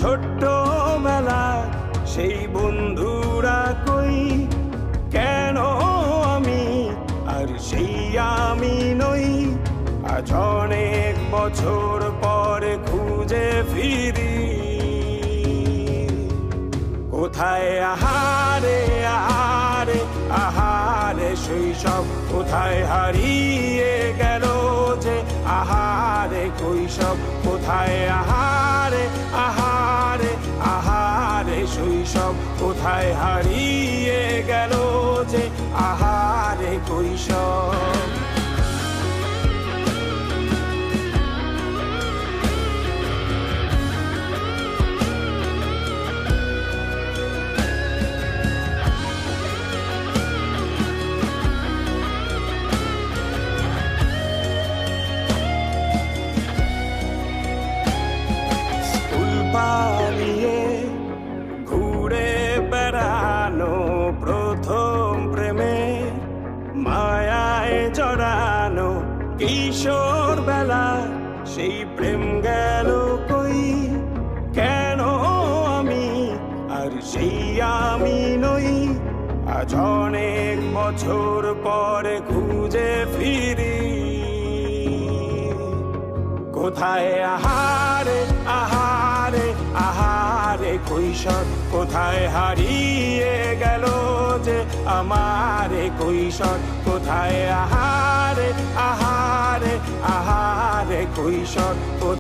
ছোট্টবেলা সেই বন্ধুরা কই, কেন আমি আর সেই আমি নই। আজ অনেক বছর পরে খুঁজে ফিরি, কোথায় আহারে আহারে আহারে শৈশব, কোথায় হারিয়ে গেল যে আহারে কৈশব। কোথায় আহারে আহারে আহারে শৈশব, কোথায় হারিয়ে গেল যে আহারে কৈশব। পালিয়ে ঘুরে বেড়ানো প্রথম প্রেমে, মায়ায় জড়ানো কিশোর বেলা সেই প্রেম গেল কই, কেন আমি আর সেই আমি নই। আজ অনেক বছর পরে খুঁজে ফিরি, কোথায় আহারে আহারে আহারে কৈশোর, কোথায় হারিয়ে গেল যে আমারে কৈশোর। কোথায় আহারে আহারে আহারে কৈশোর।